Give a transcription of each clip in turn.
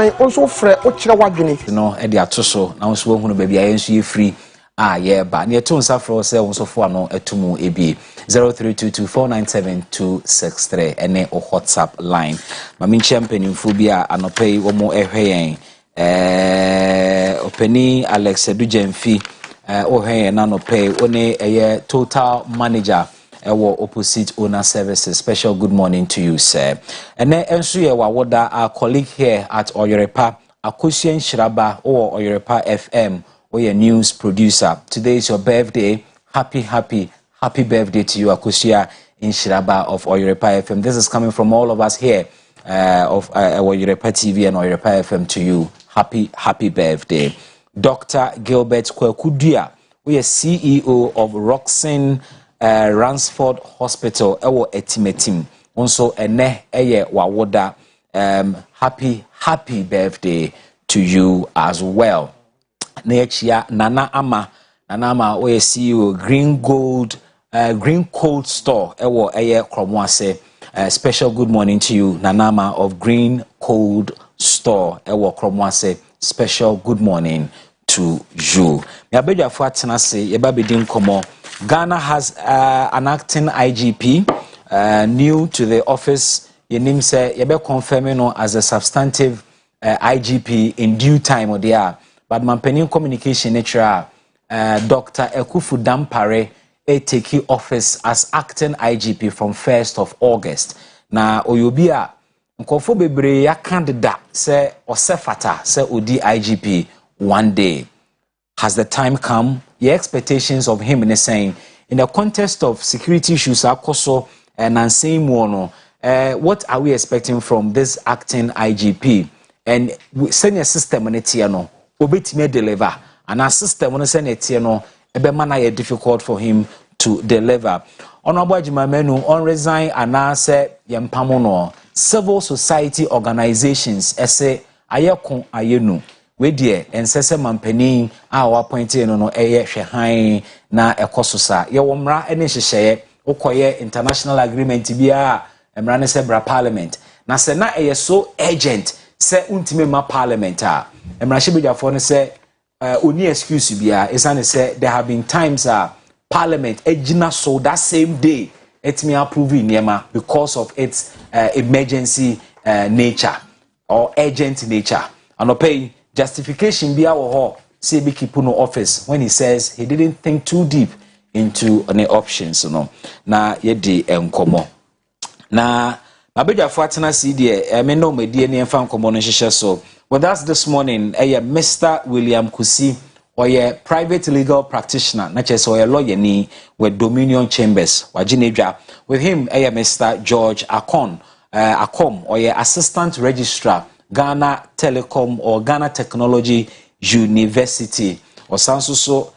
also frɛ o kyerɛ wadwene no e de atoso na nso hunu ba bia yenso ye free ye ba na yeto nsa frɛ sɛ won so fo ano atumu ebi 0322497263 ene o WhatsApp line mami champion bi a anopei wo mo ehwe yen openi Alex Edujemfi ohwe yen na anopei one eye total manager ewo opposite owner services. Special good morning to you, sir. Ene enso ye wawoda our colleague here at Oyorepa Akosua Nhyiraba or Oyorepa FM or your news producer. Today is your birthday. Happy birthday to you, Akosua Nhyiraba of Oyorepa FM. This is coming from all of us here of Oyorepa TV and Oyorepa FM to you. Happy birthday. Dr. Gilbert Kwekudua, we are CEO of Roxin Ransford Hospital ewo etimetim also ene eye wawoda happy birthday to you as well. Nechia Nana Ama we CEO Green Cold Store ewo eye kromwase. Special good morning to you, Nanama of Green Cold Store ewo kromwase. Special good morning to you. Yabeja fuatina se yeba bedin komo. Ghana has an acting IGP new to the office. Yenim say yebe confirming as a substantive IGP in due time or there. But Mampenin communication nature Dr. Ekufu Dampare take office as acting IGP from 1st of August. Na oyobia nkofo bebre ya candidate say osefata say odi IGP one day. Has the time come? Your expectations of him in saying in the context of security issues akoso and saying one, what are we expecting from this acting IGP? And senior system on etiano obetime deliver and our system on senior etiano ebe mana difficult for him to deliver. Honorable Jimamenu on resign and now say yempamono civil society organizations ese ayekon ayenu we dear and sese mampeni our appointed no eye hwehan na ekososa ye womra ene hyehye ukoye international agreement bia emra ne se bra parliament na se na eye so urgent se untime ma parliament a emra hyebedyafo ne se oni excuse bia isane se there have been times parliament ejina so that same day it me approve niema because of its emergency nature or urgent nature anopay justification bia wo ho say be keep no office when he says he didn't think too deep into any options no na yedi enkomo na abedwafo atena si de me no medie ne enfa enkomo no hyehyɛ so with us this morning Mr. William Kusi or private legal practitioner na chese or lawyer ni with Dominion Chambers waginedwa with him Mr. George Akom or assistant registrar Ghana Telecom or Ghana Technology University or sanso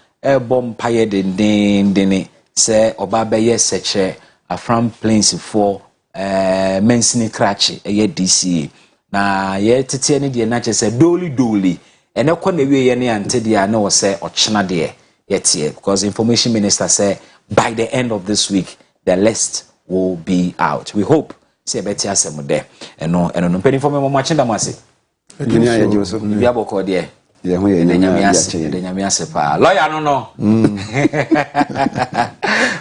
bom paye den se obabeye seche afram plains for mensini krachi DC na ye tete ne de na chese doli ene kwa na wie ye ne ante de na wo se ochena de ye because information minister say by the end of this week the list will be out. We hope say beti asem de eno no pedi for me mo machenda mase dunia ya jiso bia boko de ye ho ye nyame ase pa lawyer no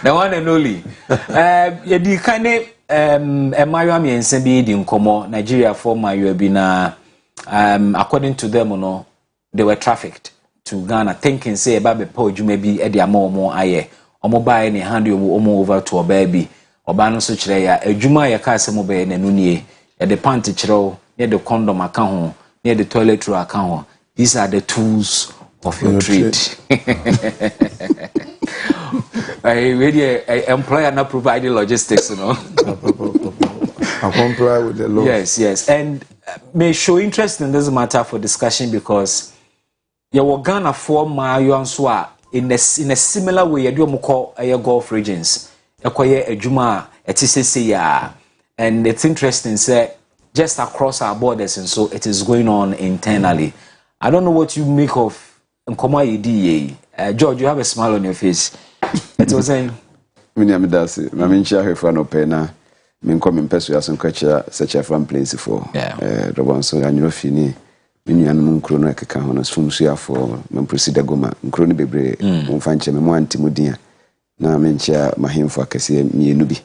the one and only ye di kane emayo amiense bi di nkomo Nigeria for mayo bi na according to them no they were trafficked to Ghana thinking say babe pa odwuma bi e de amomo aye omo bae ne hand omo over to obabi oba no so kire ya adwuma ya ka asem be na nunie e de pant kire ne de condom aka ho ne de toilet roll aka ho. These are the tools of your trade. I really employer not providing logistics, you know. I comply with the law. Yes, and may show interest in this matter for discussion because you Ghana for my young in a similar way. You do call a Gulf regions. Acquire a Juma at and it's interesting, say just across our borders, and so it is going on internally. I don't know what you make of Nkoma Idi. George, you have a smile on your face. It was saying, Miniam Dasi, Mamincha, her friend of Pena, Minkom in Pesu as some catcher, such a fun place for the one so and your fini, Minian Crono Cacahonas from Sia for Memprosida Goma, Crony Bebre, Fanche Memoan Timudia. Na mencha mahimfo akese mienu bi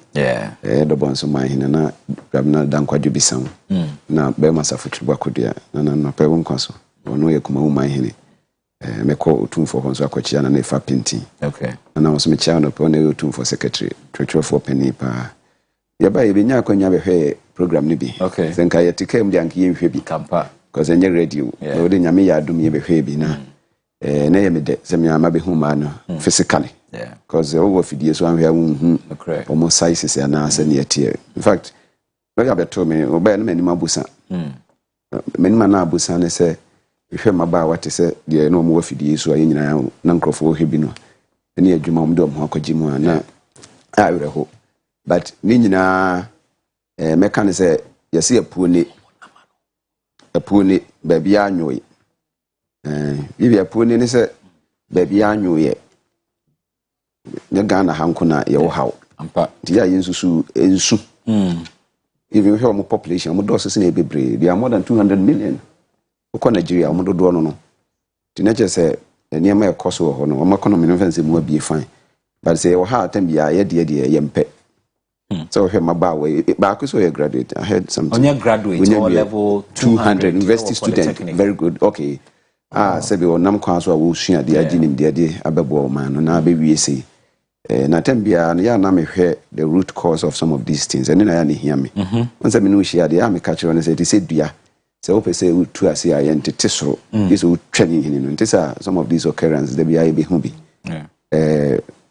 do bonso mahina na dankwa dwubisam na be masafo twibwa kodua na no pe wonkwaso ono ye kuma wo mahine mekọ otumfo konso akwachia na fa pinti na wo so mechia no pe ono otumfo secretary twetwefo pani pa ya ba ye benya akwanya behwe program ni bi senka ye tikem de anke ye hwe bi kampa because enye radio no de nyame ya adum ye behwe bi na na ye mede semya ma be huma no physically because over fidie so anhwe won almost sizes na say na tie in fact look at to me oba na mani mabusa mani mana abusa ne say hwe maba wate say de na omo fidie so ayi nyina na nkrofo hebi no ene adwuma om de omo akwaji mu na awereho but ni nyina meka ne say yesi apuone baby anyoy bibi apuone ne say baby anyoye ne Ghana hankuna ye wo haw ampa dia yensusu ensu even we have population mo do so na bebre they are more than 200 million ko Nigeria mo do no tinache say niam e koso ho no mo economy no fancy mo be fine but say wo ha atem bia ye de ye mpe so we maba we ba ko so ye graduate I had something on your graduate or level 200 university student very good okay sabi wonam kwa so wo sua de aginim de abebo o man no na be wie sei na tambia na ya na mehwe the root cause of some of these things and na ya ne hia me once me no share de ya me catch on say they say dua say o pese u tu ase ya entete soro this u twani hini no ntisa some of these occurrences they be be hu bi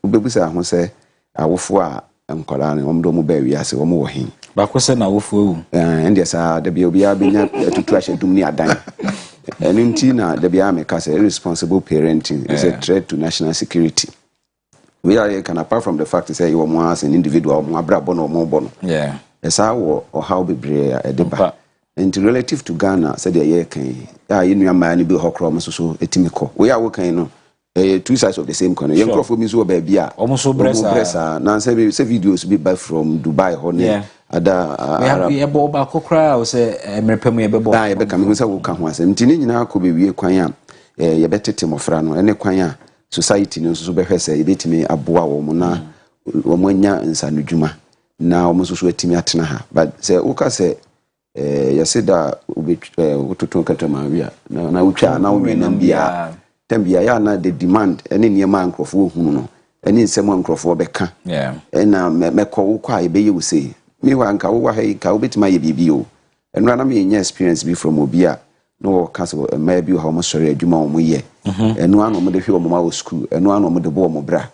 ubebusa ho say awofo a nkola ne omdo mo ba wi ase wo mo wo hin ba ko se na awofo ewu and yes de be obi abenya tutu ahye dum ni adan and nti na de be am ka say irresponsible parenting is a threat to national security. We are can apart from the fact to say you are as an individual mo abrabo no mo bo no esa wo o how bebre e deba and relative to Ghana said ye kan ya yenu ama ni bi hokro so etimi ko we are working no two sides of the same coin yen crofo mi so ba bia almost bresa na say videos be buy from Dubai honey ada we ebo ba kokra o say merpem ye bebo ye be kam ho say wo ka ho asem ntini nyina ko be wie kwan a ye betete mofra no ene kwan a society no so be hwese ye betimi aboa wo mo na wo mo nya nsanudwuma na wo mo so atimi atena ha but say wo ka say ye say da wo tutun katama bia na wo twa na wo menam bia tambia ya na the demand ene niema ankrofo hunu no ene nsem ankrofo beka na mekọ wo kwa ebe ye wo sei mi wa nka wo wa ha ka wo betima ye bibi o enra na me nya experience bi from obia no castle ma bi ho mo sori adwuma wo mo ye enu anu mo de hwe wo mo ma school enu anu mo de bo mo bra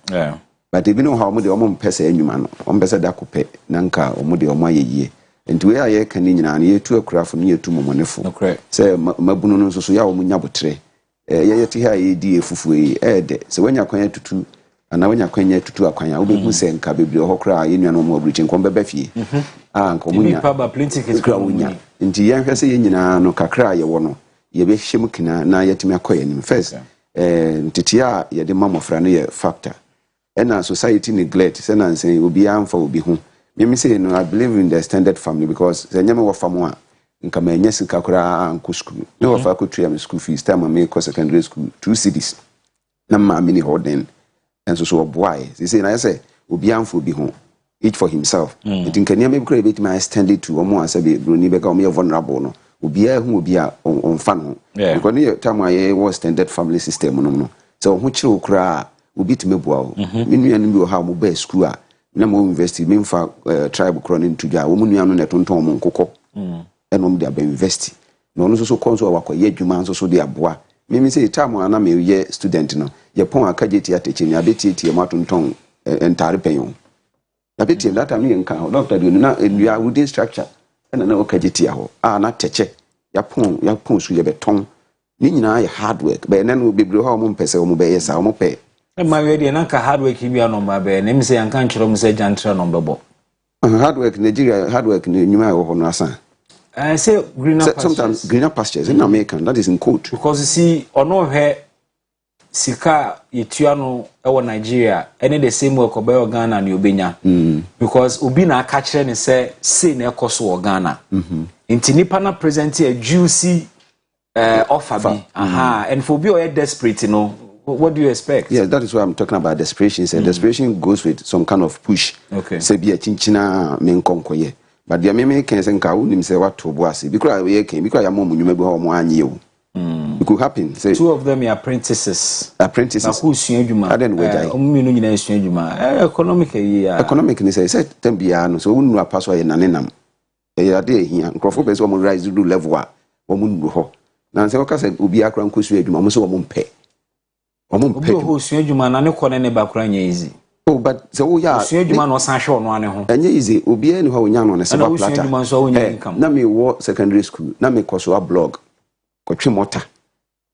but ebi no ha mo de wo mo mpese adwuma no wo mpese da kopɛ na nka wo mo de wo mo ayeye enti we aye kan ni nyina na ye tu akurafo na ye tu momonefo sɛ mabunu no so ya wo mo nya botre ye ti ha ye di efufu yi de se wanya kwanya tutu ana wanya kwanya tutu akwanya wo be hu se nka bebre ho kra ye nuano mo obrichi nkom beba fie nko munya pa plenty kids kra wonya nti ye hwese ye nyina no kakra ye wo no ye be hyem kina na yetimi akoye nim first ntitia ye de mamofra no ye factor na society neglect se na nsen obi amfa obi hu me say no I believe in the extended family because se nyame wo famo a nka manya sika kura anko school ne wo fa ko tuam school fees time me ko secondary school 2 cities na ma mini hoden enso so boy say na say obi amfo bi ho each for himself it nka ne me kura bit my extended to omo asabe broni be ka omo vulnerable no obi a hu obi a on fa no because ne time aye was extended family system no so ho kire kura obi timebua o menu anu bi o ha mo ba school a na mo university me mfa tribe kura ne ntudwa wo mu nuanu ne tonton mo nkokọ enom de aba university no no so konso wakoye adwuma nso so de aboa me say time ana me ye student no ye pon akageti atechi ni abeti mo atonton entare penyon abeti that time ye nka doctor de na enua wooden structure na okageti aho na teche ya pon so ye beton ni nyina ye hard work be na no bebre ho mo mpese mo be yes mo pe ma we de na ka hard work bi anomba be na me say anka nchiro mo say jantra no bebo hard work Nigeria hard work ni nyuma ho no asa I say greener pastures. Sometimes greener pastures in American, that is in quote. Because you see, ono he sika yetuano ewo Nigeria, any the same work obe Ghana and Ubenya. Because ubina akachire ni say na ekoso Ghana. Inti nipa na present a juicy offer me. And for be desperate, you know, what do you expect? Yeah, that is why I'm talking about desperation. So desperation goes with some kind of push. Okay. Say be a chinchina men konkoye. But the meme can say ka unim say what to boasi. Because we can because your mom you maybe how mo anyi. It could happen. Say two of them are apprentices. Apprentices. Na ku sua adwuma. Aden we die. Omu no nyina sua adwuma. Economic year. Economic ni say tem bia no so unu apaso ye nanenam. E ade ehia. Nkrofo be so mo rise do level a wo mu ndu ho. Na say oka say obi akra nkosu adwuma mo so wo mo mpe. Obi ho sua adwuma na ne kone ne bakra nya easy. Oh, but so we are sua adwuma no san hwe ono ane ho. Enye easy obi ani ho wonya no ne se ba plata. Na sua adwuma so wonya income. Na me wo secondary school na me koso a blog. Kotwe mota.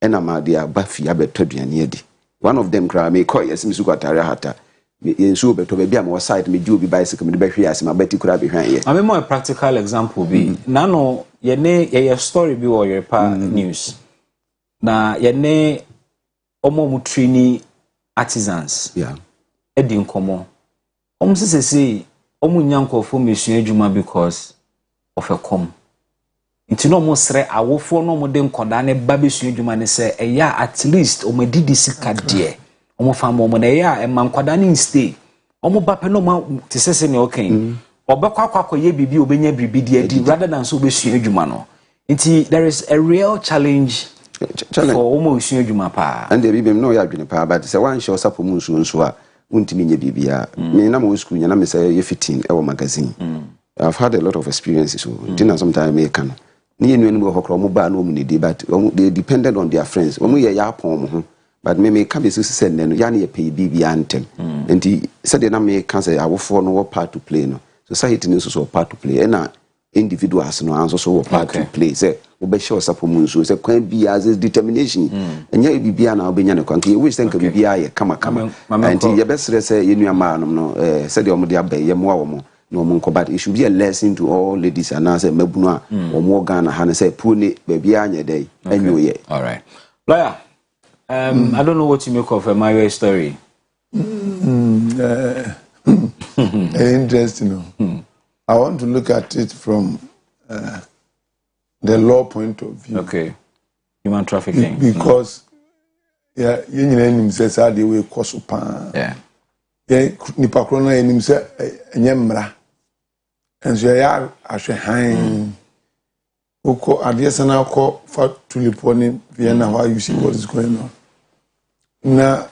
Ena ma dia ba fi abeto aduane adi. One of them cry me call yes me su kwatare hata. Me ensu beto ba bia me wo side me ju obi bicycle me de ba hwe ase ma beti kura be hwan ye. I mean more practical example bi. Na no ye story bi wo your pa news. Na ye ne omo mu trainee artisans. Yeah. Edi nkomo. Omo sese omo nyankofo mesua adwuma because of a com. Nti no mo sre awofo no mo de nkoda ne ba besua adwuma ne se eya at least o madidi sika de o mo fam mo na eya e man nkoda ne stay o mo ba pe no ma te sese ne okay obekwa kwakoye bibi obenya bibi de adi rather than so besua adwuma no. Nti there is a real challenge for omo besua adwuma pa and the bibi no ya adwene pa but say one show sapo mu nso a untimi nya bibia me na mo school nya na me say ye 15 e wo magazine. I've had a lot of experiences so dinner sometime me can ni enu enu ho kro mo ba no mu ne but they depended on their friends omo ye ya pon mo ho but me ka be so say no ya na ye pay bibia antem enti said na me can say awofo no what part to play no society no so part to play na individuals no also so part to play say we be sure sapo mu nso say kwan bia as determination enya bibia na obenya ne kwan ke we say nka bibia ye kama enti ye be sere say ye nuama no said omo de abai ye mo awo mo no monko but it should be a lesson to all ladies and as a mabunu a omo Ghana ha say puni baby anya dey anyoye. All right, lawyer, I don't know what you make of my story. Interesting. I want to look at it from the law point of view. Okay, human trafficking. Because yeah, you know, says how they will cost pan. Yeah. Yeah, nipa krona enim se enyemra. Enso ya ahwe han. Oko adesana ko fa tuliponi Vienna why you see what is going on. Na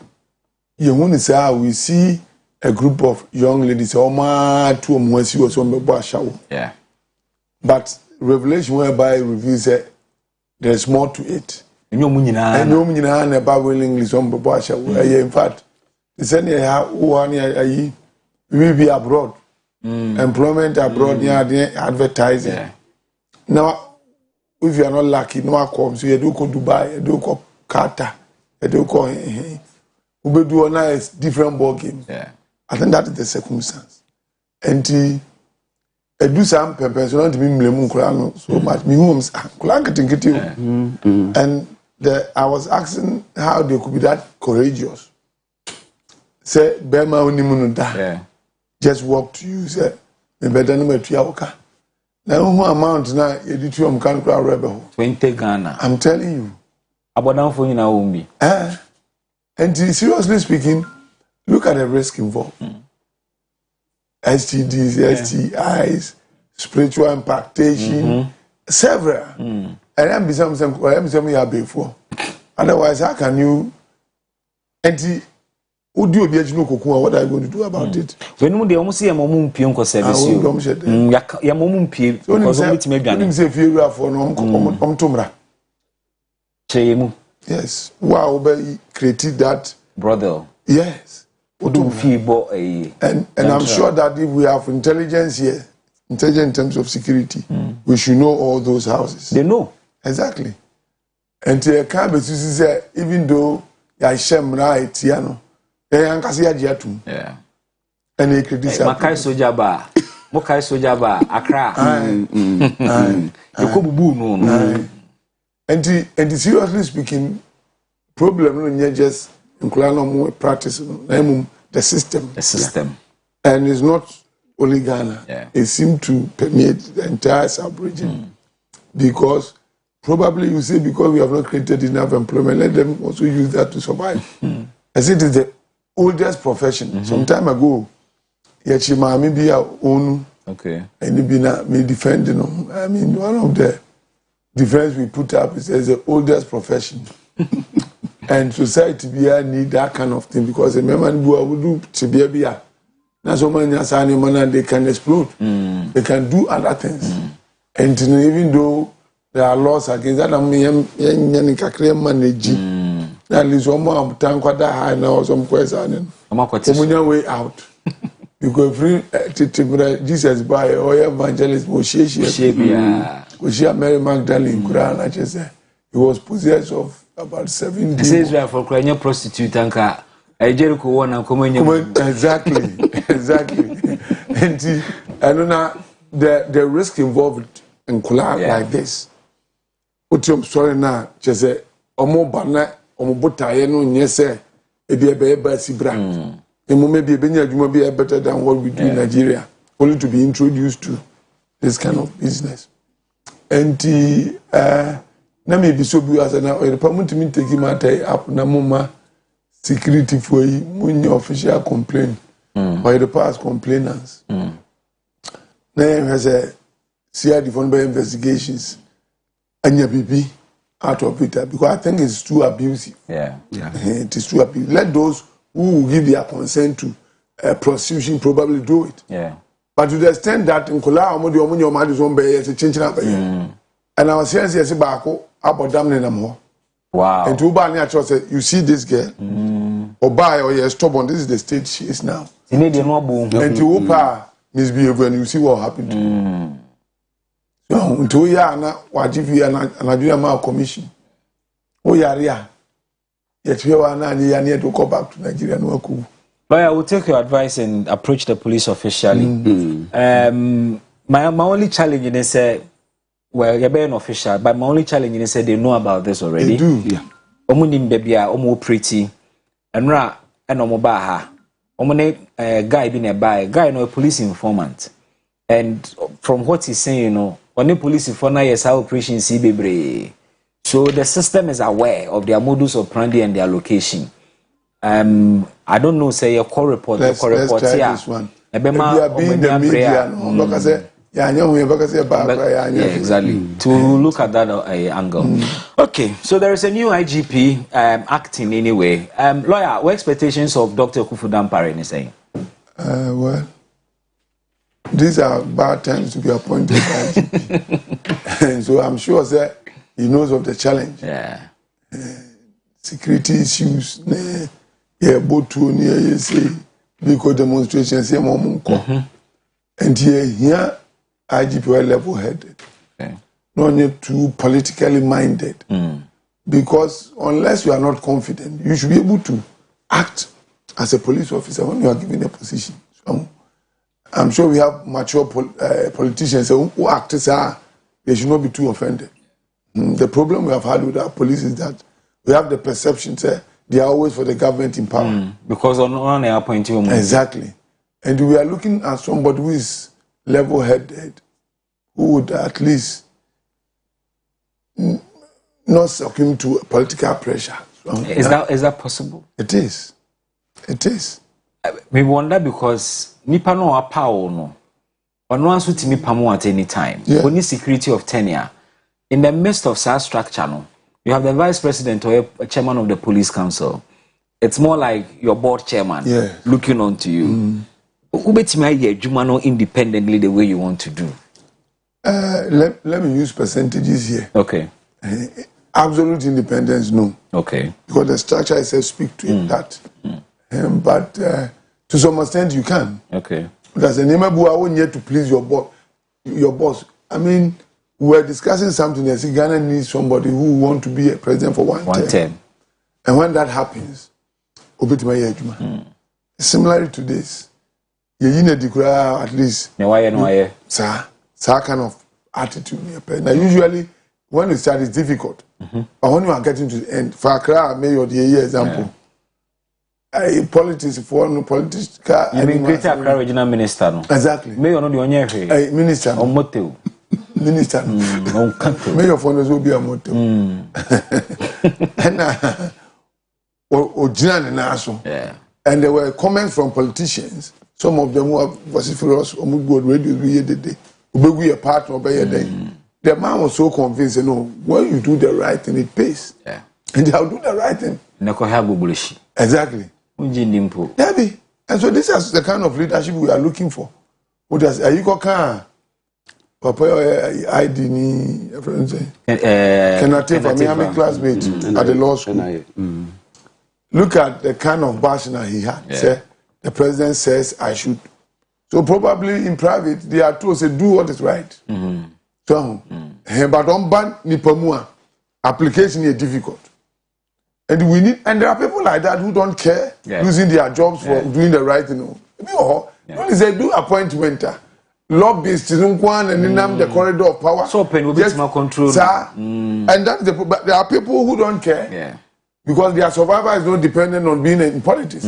yehuni say we see a group of young ladies oma to omwasi was on bebo ashawo. Yeah. But revelation whereby reveals that there's more to it. Enyo mu nyina na ba willingly on bebo ashawo. In fact, the senior one we be abroad. Employment abroad, advertising. Yeah. Now, if you are not lucky, no one comes. So you do go Dubai, you do go Qatar, you do go. We do a nice different ball game. Yeah. I think that is the circumstance. And do some purpose. You don't to be so much. And I was asking how they could be that courageous. Say, Bema Unimunuda. Just walk to you, say, me better than to Yawaka. Now, who amount now, you do to can crowd rebel. 20 Ghana. I'm telling you. About for you now, Umbi. And seriously speaking, look at the risk involved. STDs, STIs, spiritual impactation, several. And I'm some year before. Otherwise, how can you? And what are you going to do about it? When they almost see a moment pion service, ya moment pie because of it may be. Say fear for no tomra. Yes. Wow, be created that brother. Yes. And I'm sure that if we have intelligence here, intelligence in terms of security, we should know all those houses. They know. Exactly. And even though I shem right, Tiano. Yeah. And he criticize. Makai soja ba, Accra. And seriously speaking, problem no just including practice the system. The system. And it's not only Ghana. Yeah. It seems to permeate the entire sub-region because probably you say because we have not created enough employment, let them also use that to survive. I say it is the oldest profession. Some time ago, Yachima maybe our own. Okay. And me defending them. I mean, one of the defense we put up is the oldest profession. And society need that kind of thing because remember we do Tibia. Now so many and they can explode. They can do other things. And even though there are laws against that, at least one more time high now some question. Way out. Because free Jesus by or evangelist Moshia Mary Magdalene Quran, I just said he was possessed of about 7 demons. Says we are for crying prostitute anka. Jericho one and come exactly. And I don't know the risk involved in collab like this. What I'm sorry now, just say omo bana omo botaye no nyese e be sibra. And maybe a better than what we do in Nigeria, only to be introduced to this kind of business. And na me be so be as na the permit me take him up na mama security for you official complaint or the past complainants. Now has a CID for investigations and your BB out of it because I think it's too abusive. Yeah. It is too abusive. Let those who will give their consent to prostitution probably do it. Yeah. But to the extent that in Kola Omodi Omunyo Madis one bay is a change up. And our sense is about damning them more. Wow. And to buy natural say, you see this girl, or buy or you're stubborn, this is the state she is now. You need no boom. And to Opa misbehave and you see what happened to her. So to Yana, Wajivi and Nigeria Commission. Oh, yeah. Yet we are now near to go back to Nigeria. Lawyer, I will take your advice and approach the police officially. My only challenge is well, you're being official, but my only challenge is they know about this already. They do. Yeah. Omunim baby are omo pretty and ra and omo baha. Omone guy being a guy no a police informant. And from what he's saying, you know, when the police informant yes how operation CBB. So the system is aware of their modus operandi and their location. I don't know, say a call report. Let's try this one. If you are being the media, exactly. To look at that angle. Okay, so there is a new IGP acting anyway. Lawyer, what expectations of Dr. Kufu Dampare is saying? Well, these are bad times to be appointed IGP. And so I'm sure that he knows of the challenge. Yeah. Security issues. Both to say because demonstrations and here IGP were level-headed. Okay. Not yet too politically minded. Because unless you are not confident, you should be able to act as a police officer when you are given a position. So I'm sure we have mature politicians who act as they should not be too offended. The problem we have had with our police is that we have the perception that they are always for the government in power. Because on they appoint you. Exactly. And we are looking at somebody who is level-headed, who would at least not succumb to political pressure. So, is that possible? It is. It is. We wonder because nipa no apawo no. Ono anso timi pamo at any time. Only security of tenure. In the midst of such structure, no, you have the vice president or a chairman of the police council. It's more like your board chairman looking on to you. Independently the way you want to do. Let me use percentages here. Okay. Absolute independence, no. Okay. Because the structure itself speaks to that. But to some extent, you can. Okay. Because an Imabu, I want you to please your boss. I mean, we were discussing something. I see Ghana needs somebody who want to be a president for one term. And when that happens, similarly to this, you need to at least some kind of attitude. Now, usually, when you start, it's difficult. But when you are getting to the end, for Accra, maybe the year example, politics for no political. I mean, Greater Accra Regional Minister. No? Exactly. Mayor no the onye minister. Omote. minister. Mayor for us will be a motor. And Ojinan and Aso. And there were comments from politicians. Some of them who are vociferous, good radio, we a partner of a day. The man was so convinced, when you do the right thing, it pays. Yeah. And they'll do the right thing. Exactly. Debbie. And so this is the kind of leadership we are looking for. What does Ayiko Papa ID ni friend say? Kenate for Miami classmate at the law school. Look at the kind of bashing he had. Say, the president says I should. So probably in private they are told say do what is right. So, but on ban nipamua application is difficult. And there are people like that who don't care losing their jobs for doing the right thing. When they do appointment, lobbyists, and the corridor of power. So pen will be more control. And that's but there are people who don't care because their survival is not dependent on being in politics.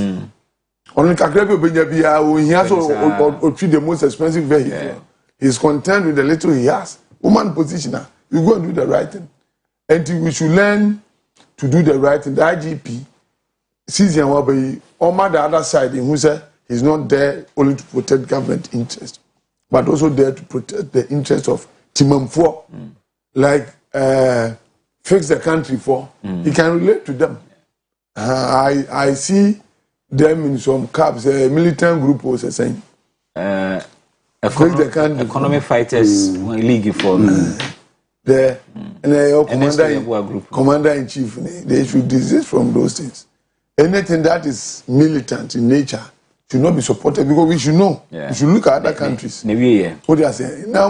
Only he has to treat the most expensive vehicle. He's content with the little he has. Woman positioner, you go and do the right thing. And we should learn to do the right thing. The IGP sees him on the other side in who said he's not there only to protect government interest, but also there to protect the interest of Timamfo, like fix the country for. He can relate to them. I see them in some camps, a militant group was saying. Economic fighters league for there and commander in chief, they should desist from those things. Anything that is militant in nature should not be supported because we should know. We should look at other countries. What they are saying now,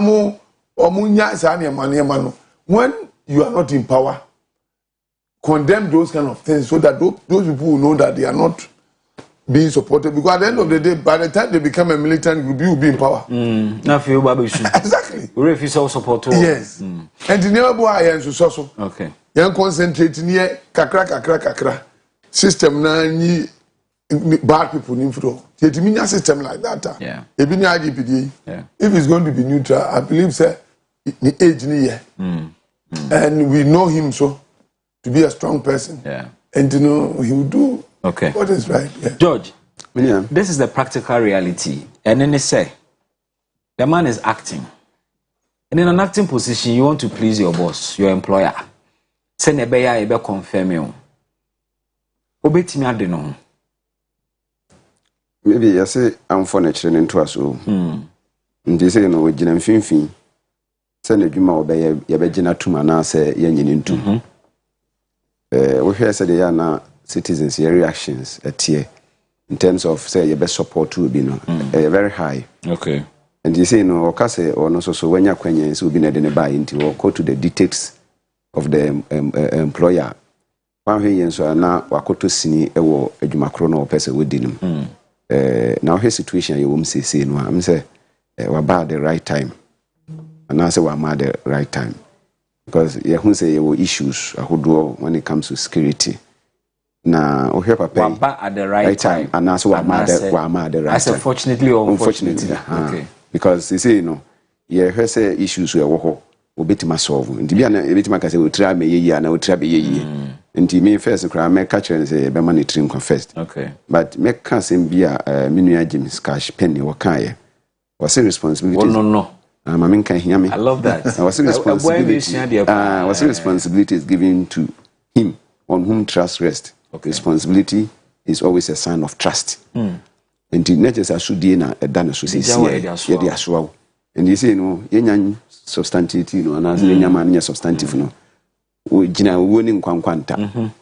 when you are not in power, condemn those kind of things so that those people will know that they are not being supported, because at the end of the day, by the time they become a militant group, you will be in power. Exactly. Support. Yes. And the neighbor boy and so. Okay. Young concentrate near kakra. System na ni bad people in flow. Yet a system like that. Yeah. If it's going to be neutral, I believe sir, the age near. And we know him so to be a strong person. Yeah. And he will do. Okay. What is right? Yeah. George, this is the practical reality. And then they say, the man is acting. And in an acting position, you want to please your boss, your employer. Send a beya, ebe confirm you. Obeti me adeno. Maybe you say I'm for nature into us. And they say, we jina mfinfin. Send a juma obey, yabejina tumana say yen into. We hear say they are now citizens' reactions at here in terms of say your best support will be very high. Okay. And you say no okase or no so when you kwenye will be na buy into or go to the dictates of the employer. One here so na wakoto sini ewo adwumakro no person we dinim. Now her situation you wom say no am say we about the right time. And I say we am the right time. Because you who say there issues when it comes to security. Na o help papa at the right time and also wa at the right time. Fortunately or unfortunately. Okay. Because you say you say issues we wo obetima solve. Nti bia na obetima ka say we try me ye na we try be ye. Nti me first cry me catch and say be man train first. Okay. But me can say bia menua James Cash Penny wo kan ye. Was responsibility. Oh no. I love that. Responsibility is given to him on whom trust rests. Okay. Responsibility is always a sign of trust. And the nature is should na a done so and you say no yenyan substantive and as yenyaman substantive no we jina woni kwankwanta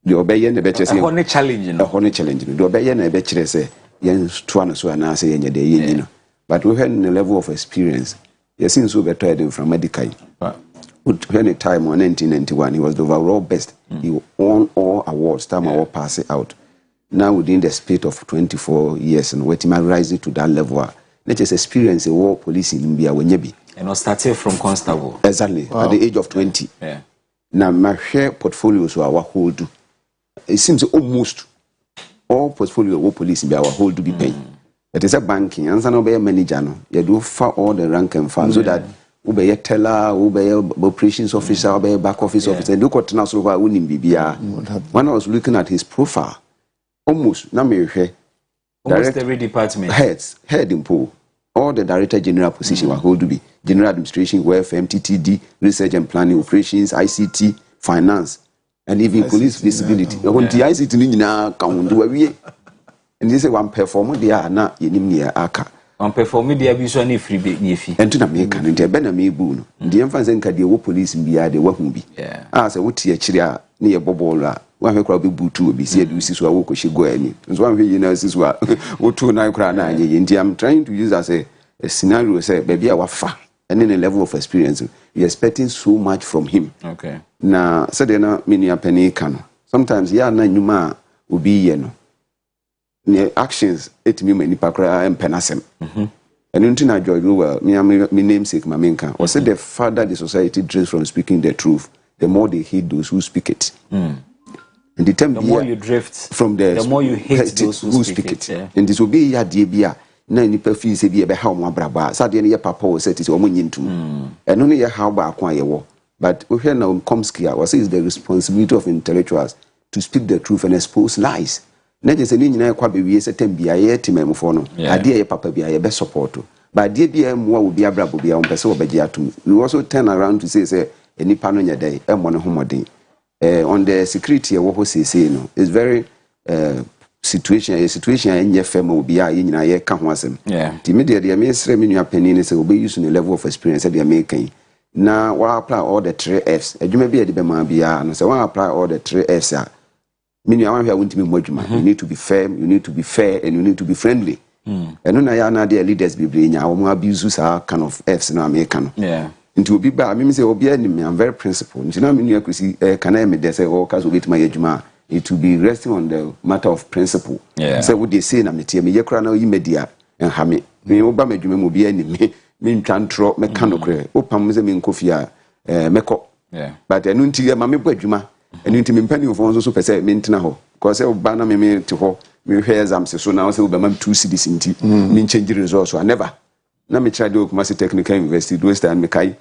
the obey na be chese a challenge the obey na be chire say yen to na so na say yenye de yen no. But we had a level of experience. He seems so better from medical. When a time on 1991, he was the overall best. He won all awards, time award pass it out. Now within the space of 24 years and waiting rising to that level. Let us experience a war police in India when you be. And I started from constable. Exactly. Wow. At the age of 20. Yeah. Now my share portfolios were our whole do. It seems almost all portfolio war police in our whole do be paying. It is a banking, and some of manager no. You do for all the rank and file so that wobɛyɛ teller, wobɛyɛ operations officer, wobɛyɛ back office officer. And look what now so unim bibia. When I was looking at his profile, almost na me hwɛ almost every department. Head in pool. All the director general position will hold to be general administration, welfare, MTTD, research and planning, operations, ICT, finance, and even police visibility. When the ICT ni na can do away. And this is one performer there na yenim near aka. One performer there be so any free be fee. And to na make an interben me bu. The emphasis nka de wo police bia de wo hu bi. Ah say wo tie chire near bobola. One who crowd be butu be see do sisu a wo ko go ani. So one you know sisu a wo to na kra na anye. I'm trying to use as a scenario say baby a wafa. And in a level of experience, you're expecting so much from him. Okay. Na said na mini apeni kano. Sometimes ya na nyuma obi ye no. Ne actions etimi mani pakra empenasem. And until I joy well, me namesake Mamenka, or said the farther the society drifts from speaking the truth, the more they hate those who speak it. And the more you drift from the more you hate those who speak it. Yeah. And this will be ya dear na nipa fi se bi e be ha omo abraba sa de ne ye papa o set is omo nyintum eno ne ye how ba kwa ye wo but we hear now Chomsky was is the responsibility of intellectuals to speak the truth and expose lies na je se ni nyina kwa be wie setem bia ye timamfo no ade ye papa bia ye be support but de bia mo wo bia abrabo bia on pese wo beje atum we also turn around to say enipa no nya dai e mo ne homodin on the security wo ho say no is very situation enye fema obi a ye nyina ye ka ho asem ti me de me sere me nua pani ne se obi use no level of experience de me kan na wa apply all the 3 Fs adwuma bi de be ma bia no se wa apply all the 3 Fs a me nua wan hwa wontimi mo adwuma you need to be firm, you need to be fair, and you need to be friendly eno na ya na de leaders bibli nya wo mo abuse sa kind of Fs na me kan nti obi ba me say obi anim I'm very principled nti na me nua kwesi can I me de say o ka so betima ye adwuma it will be resting on the matter of principle. So what they say na me tie me ye kra na yi media en ha me oba madwuma mo bi ani me ntwantro me ka no kre opam se me nkofia meko but enu nti ma me bo adwuma enu nti me mpani ofo so pese me ntena ho because oba na me te ho me hwe exam se so na so oba mam 2 cedis nti me change results I never na me try do Kumasi Technical University do stand me kai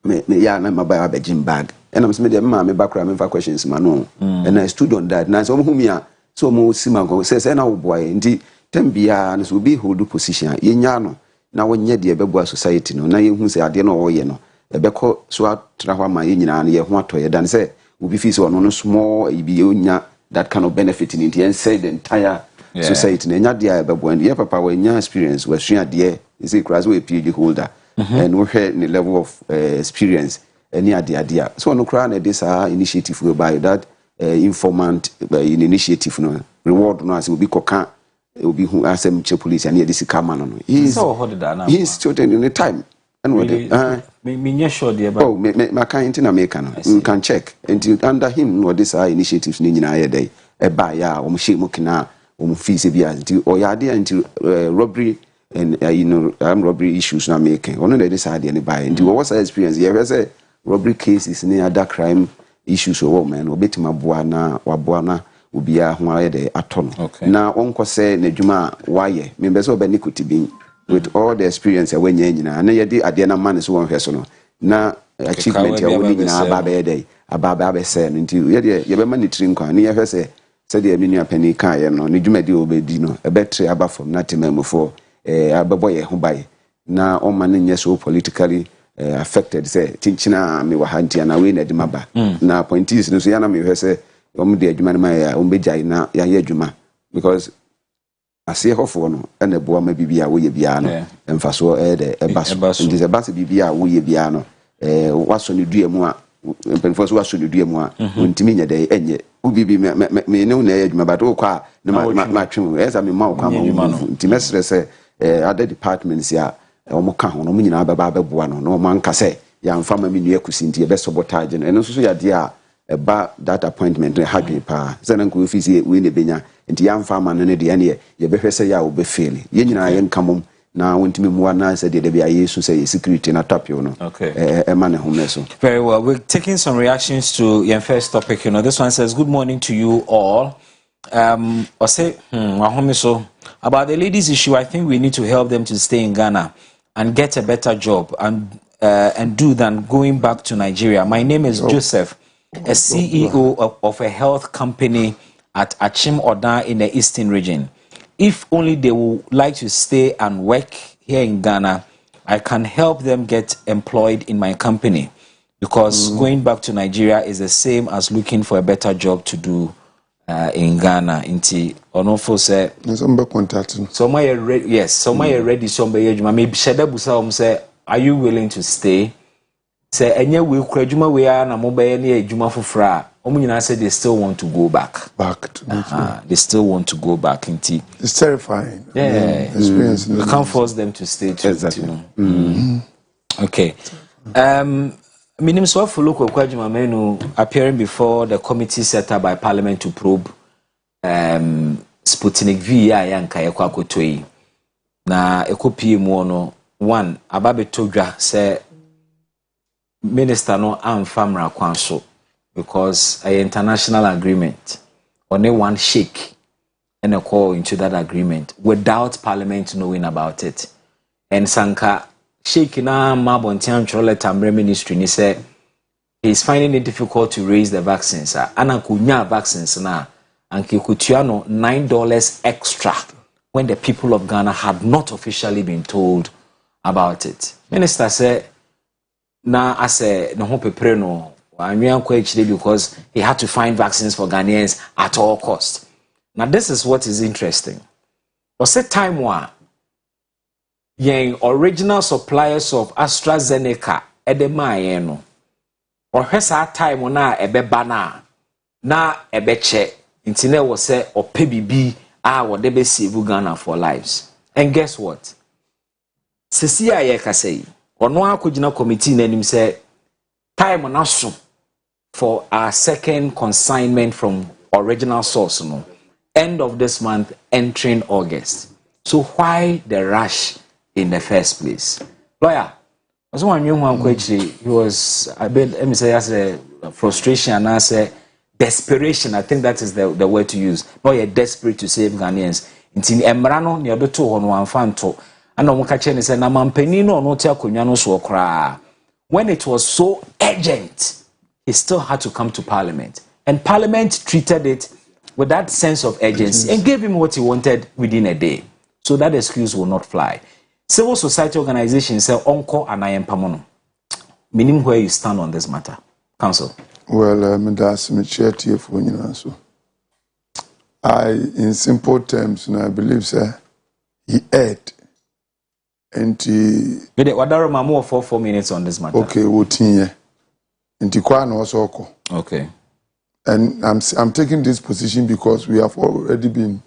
me ya na mabaya be gym bag and I'm saying me background me for questions man no and I stood on that na so mo humia so mo sima go say na wo boy ndi tambia na so be hold position ye nya no na wonye de bebo society no na ye hu say ade no wo ye no e be ko so atra ho ma ye nyina na ye ho atoye dan say obi fi so no small e bi onya that kind of benefit in the entire society na nya de e bebo and ye papa we nya experience we sua de is a class we PhD holder and we had the level of experience any idea so no cry na this initiative we by that informant in initiative no reward no as we be koka obi hu asem che police and this kama no he's still in the time and what me sure there but my kind in America no you can check and under him no this initiatives ni nyina ye dey e ba ya o mo she mo kina o mo fi se bia nti o ya dey nti robbery and robbery issues na making one of the side any buy and what's the experience you say robbery cases ni other crime issues or man obetima boa na waboa na obia ho aye de aton na onko say na dwuma waye me be so be nikotibin with all the experience when nyina na ye de ade na man so won hwe so no na achievement ya woni nyina aba be dey aba be say nti ye de ye be manitri nkwa na ye hwe say de aminu apani kan ye no ne dwuma de obedi no e betre aba from na temamfo abeboye ho bae na o man nye so politically affected say tinchina me wa hantia na we na de maba na appointees no so yana me hwe say o me de adwuma na ma ya o mbejai na ya ye adwuma because ase hofo no na boa ma bibia wo ye bia no emfaso de ebaso ndi ze base bibia wo ye bia no waso ne dua mu a empenfo so waso ne dua mu a ontimi nya de enye ubibi me ne na ye adwuma ba do kwa na ma twen eza me ma kwa ma nti mesre say other departments ya omo ka ho no mo nyina baba beboa no no man ka say ya mfa ma menu akusi nti e be sabotage no eno so ya de a ba that appointment na hadwe pa zana nko ofisi we ne benya nti ya mfa ma no ne de ne ye be hwese ya wo be fail ye nyina ye nkamom na wontimi muwa na say de bia yesu say security na tapio no man home so very well. We're taking some reactions to your first topic. This one says good morning to you all. Or say so about the ladies issue, I think we need to help them to stay in Ghana and get a better job and and do than going back to Nigeria. My name is Joseph, a CEO of a health company at Achim Oda in the Eastern region. If only they would like to stay and work here in Ghana, I can help them get employed in my company, because going back to Nigeria is the same as looking for a better job to do in Ghana. Inti onofo say somebody contacting. Somebody ready, yes, somebody ready, somebody maybe shada busa say, are you willing to stay? Say enye we kura adwuma we na mo be na adwuma fofra. Nyina say they still want to go back to Nigeria. They still want to go back into. It's terrifying. Yeah, experience. We can't force them to stay too. Exactly. Okay. Minim so follow Kwajima Menu appearing before the committee set up by Parliament to probe Sputnik V ya nka yakwa kotoi. Na ekopi mu no one ababetodwa say minister no amfamra kwanso, because an international agreement, only one shake and a call into that agreement without Parliament knowing about it. And Sanka shaking Mabontian Cholet Ministry, he said he's finding it difficult to raise the vaccines. Ana kunya vaccines na and kikutiano $9 extra when the people of Ghana had not officially been told about it. Minister said, na ase no hope preno because he had to find vaccines for Ghanaians at all costs. Now, this is what is interesting. Was a time when the original suppliers of AstraZeneca edema or has a time when ebe bana na ebe che intine was say or PBB what they be save Ghana for lives. And guess what? Sisia yeka say or no akujina committee nanim say time on us for our second consignment from original source, end of this month, entering August. So why the rush in the first place? Lawyer, was one young one he was a bit, let me say, as a frustration and as a desperation. I think that is the word to use. No, you're desperate to save Ghanaians. In Emrano, near the two on one fanto, and no Mukacheni said, Namampenino, no Tiakunyano so cry. When it was so urgent, he still had to come to Parliament. And Parliament treated it with that sense of urgency and gave him what he wanted within a day. So that excuse will not fly. Civil society organizations say, Onko and I am Pamono. Meaning where you stand on this matter. Council. Well, that's my chair for you. In simple terms, I believe, sir, he ate. And he. What are more for 4 minutes on this matter? Okay, what in Okay. And I'm taking this position because we have already been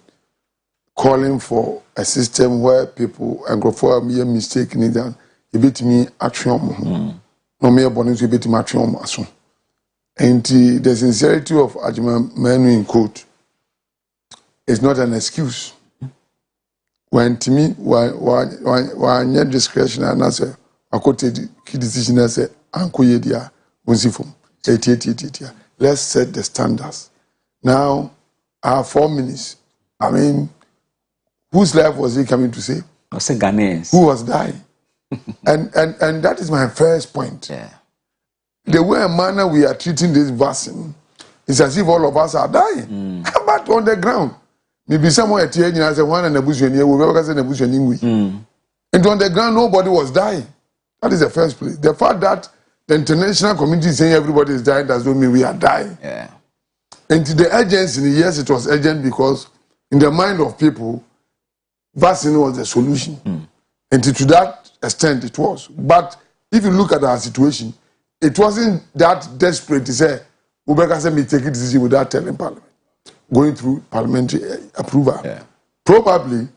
calling for a system where people and go for me mistake neither a bit me action no me abundance a bit action aso. And the sincerity of Ajima Menu in court is not an excuse. When to me why discretion and answer I could take key decision as a uncle yedia. Let's set the standards. Now, our 4 minutes. I mean, whose life was he coming to save? I said Ghanaians. Who was dying? and that is my first point. Yeah. The way and manner we are treating this vaccine is as if all of us are dying. But on the ground, maybe somewhere at the end, one and a bush and and on the ground, nobody was dying. That is the first place. The fact that the international community is saying everybody is dying does not mean we are dying. Yeah. And the urgency, yes, it was urgent because in the mind of people, vaccine was the solution. And to that extent, it was. But if you look at our situation, it wasn't that desperate to say, Ubeka said me take a decision without telling Parliament, going through parliamentary approval. Yeah. Probably,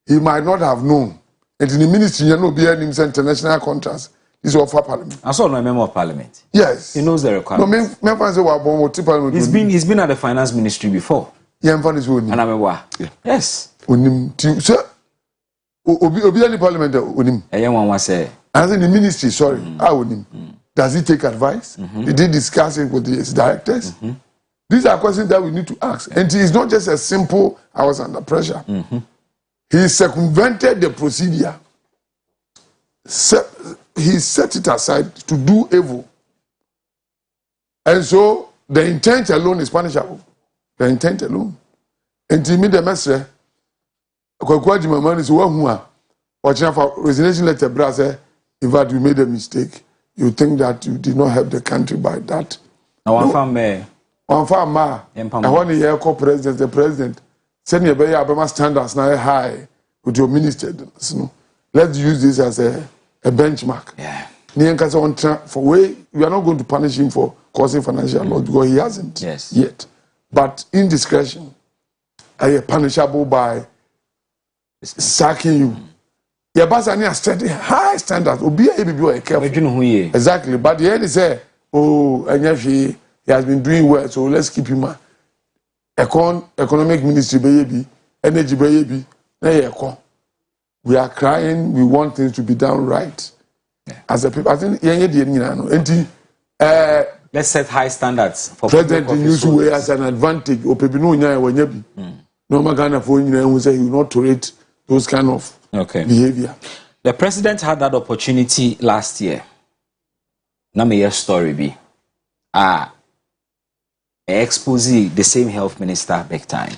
he might not have known. And in the ministry, you know, behind him international contracts. This is for Parliament. I saw no member of Parliament. Yes. He knows the requirements. No, Parliament. He's been at the finance ministry before. Yeah, I'm funny. And I remember. Yes. Sir, Obi any Parliament onim. One was say. As in the ministry, sorry, I onim. Does he take advice? Did he discuss it with his directors? These are questions that we need to ask. And it's not just a simple, I was under pressure. He circumvented the procedure. he set it aside to do evil. And so the intent alone is punishable. The intent alone. And to me, the message, Kwakwaji Mamani is one who watching for resignation letter, brother. In fact, you made a mistake. You think that you did not help the country by that. Now, one farmer, I want to hear the president, send you a better standards now high with your minister. So, let's use this as a benchmark. Yeah. For way we are not going to punish him for causing financial loss because he hasn't yet. But indiscretion, are punishable by sacking you. Your boss are steady high standards. Be careful. Exactly. But the end is say, oh, and he has been doing well, so let's keep him. Economic ministry, baby, energy, baby. We are crying. We want things to be done right. As a people, I think let's set high standards for president use way as an advantage. Or people know no magana for who say you not tolerate those kind of behavior. The president had that opportunity last year. Now may your story be exposing the same health minister big time.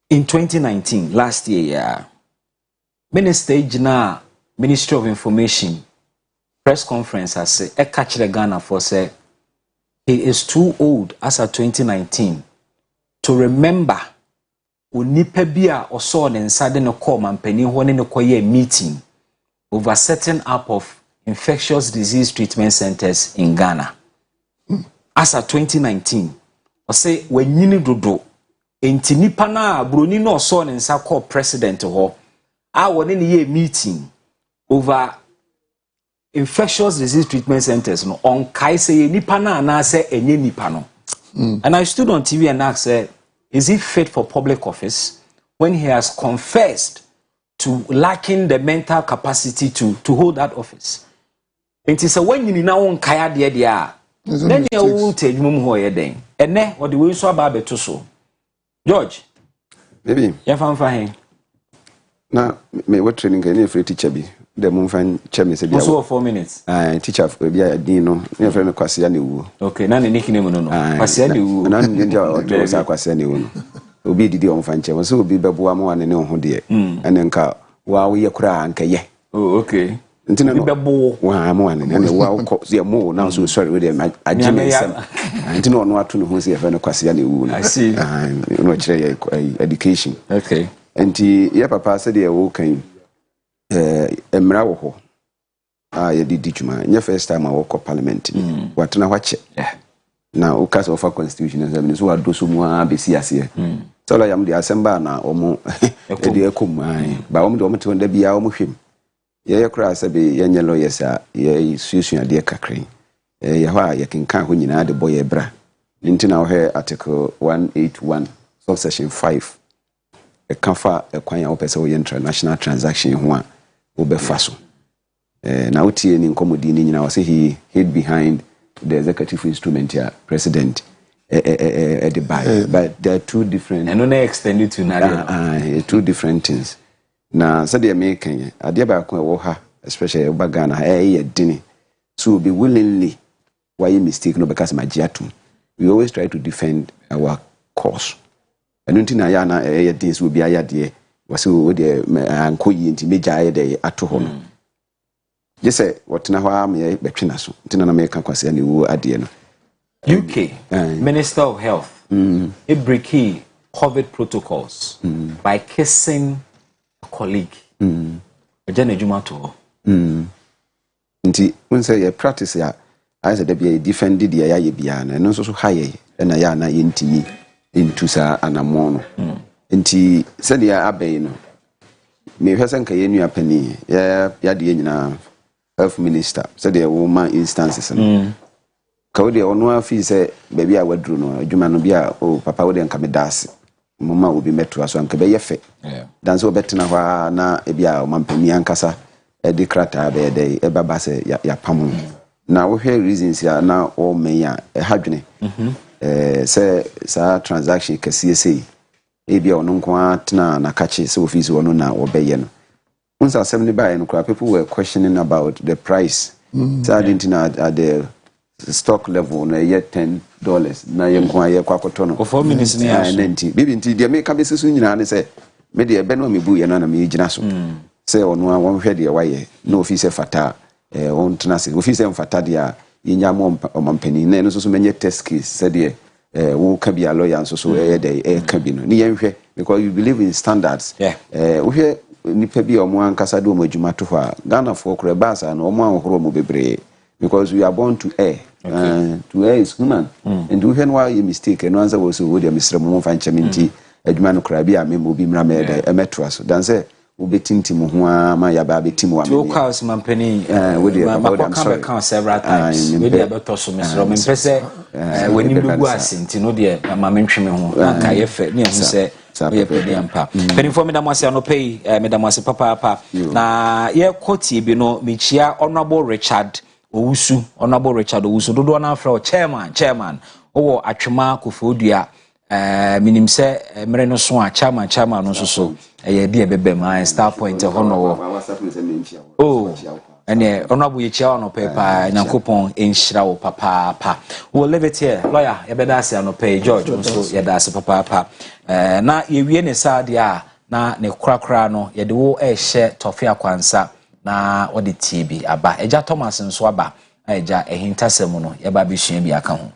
In 2019, last year, Minister Ejina, Ministry of Information press conference has said, Ekachire Ghana for say he is too old as of 2019 to remember onipa bia oso ne nsade no call mampani ho ne no koye meeting over setting up of infectious disease treatment centers in Ghana. As of 2019, o say wanyini dodo enti nipa na broni no oso ne nsa call president ho a woni ne ye meeting over infectious disease treatment centers no on kai say nipa na na say enye nipa no. And I stood on TV and asked, is he fit for public office when he has confessed to lacking the mental capacity to hold that office? And he said, when you now on kaya dia then you will take mum ho yeden. Ene or the way so about beto so. George, maybe ya fan na me what training can you free teacher be? The mum fan chemi say also 4 minutes. Teacher be a din no. Me friend Kwasi ya ne wu. Okay, na ne nickname no. Kwasi ya ne wu. Na nja o sa Kwasi ya ne wu no. Obi didi on fan chemi so obi beboa mo ane ne ho de. Ene nka wa wo ye kura anka ye. Oh, okay. Ntina no bebo wa mo ane ne wa ko ye mo na so sorry we dem agime sem. Ntina ono ato ne ho se ye friend Kwasi ya ne wu no. I see. No kire education. Okay. Enti ye papa said ye wo kan emra wo ho ye didi djuma nye first time I walk parliament watena hwache na ukasa of constitution examine so adoso mu abesi ase so la yam de asemba na omo e de ekom ba omo de omo te onda bia omo hwem ye kura sabe ye nye lawyers a ye susu de kakran ye ho a ye kenkan ho nyina de boy bra ntina wo he article 181 subsection 5 e kafa e kwan ya opese wo international transaction ho a wo be fa so na utie ni nkomodi ni nyina wase he hid behind the executive instrument here president the buy but there are two different and no extend it to two different things na said the American ade ba ko wo ha especially Ghana ye dini so be willingly why you mistake no because my giatum we always try to defend our cause and until na ya na things will be ayade wase wo de ankoyi nti meja ye de ato ho no yes what na ho me betwena so ntina na me ka kwase na wu ade no UK Minister of Health breaking COVID protocols by kissing a colleague ojana juma to nti unse ye practice ya I said be defended the ya ye bia na no so haye na ya na ye ntimi into sa anamono nti said ya abai no me hwesa nka ye nua pani ya de nyina health minister said ya woman instances no ka wo de ono afi se baby a wadru no adwuma no bia o papa wo de nka me dase mama obi meto aso nka be yefe dan so betena hwa na e bia o mampani ankasa e de krata be de e baba se ya pam na wo hwe reasons ya na o men ya e hadwene se sa transaction ka CSA e bia ono nko atena na kache se office wono na obeye no once assembly by and people were questioning about the price. So I didn't know at the stock level na yet $10 na yenko aye kwakoto no. 4 minutes ni aso. 90. Bibi nti de make be sesu nyina ne say me de be no me bu ye na na me gina so. Say ono a won hwe de waye no office fata on tena se office fata de a yenya mo omampani na no so menye test case say de wo ka bia lawyer so so de ka bi no ni yenhwe because you believe in standards. Wo hwe nipa bi omo ankasa de omo adwuma to ho a Ghana for kura basa na omo anhoro mo bebre because we are born to err. To err is human. And we hear why you mistake and answer was so good Mr. Mo Fanchaminti adwuma no kura bia me mo bi mra me de emetro so dan say wo betintim ho a ma ya ba betim wa me. Two cars mampani we dey about I'm sorry. Come several times. We dey about to so Mr. Me pese when you do asinti no de ma mentwe me ho aka ye fe ne say we pe dey ampa. But inform me da mwase no pay me da mwase papa na ye quote bi no me chia Honorable Richard Owusu dodo na afro chairman owo atwema kofodua minim se mere no so a chairman no so ye bi ebebe ma Star Point ho no wo ene Honorable ye chia no pepa Nyankopon enhira wo papa wo leave it here lawyer ye beda ase no pay George so ye da ase papa na ye wie ne sade a na ne krakra no ye de wo ehye tofe akwansa na odi TV aba eja Thomas nso aba eja ehintasem no ye ba bisua bi aka ho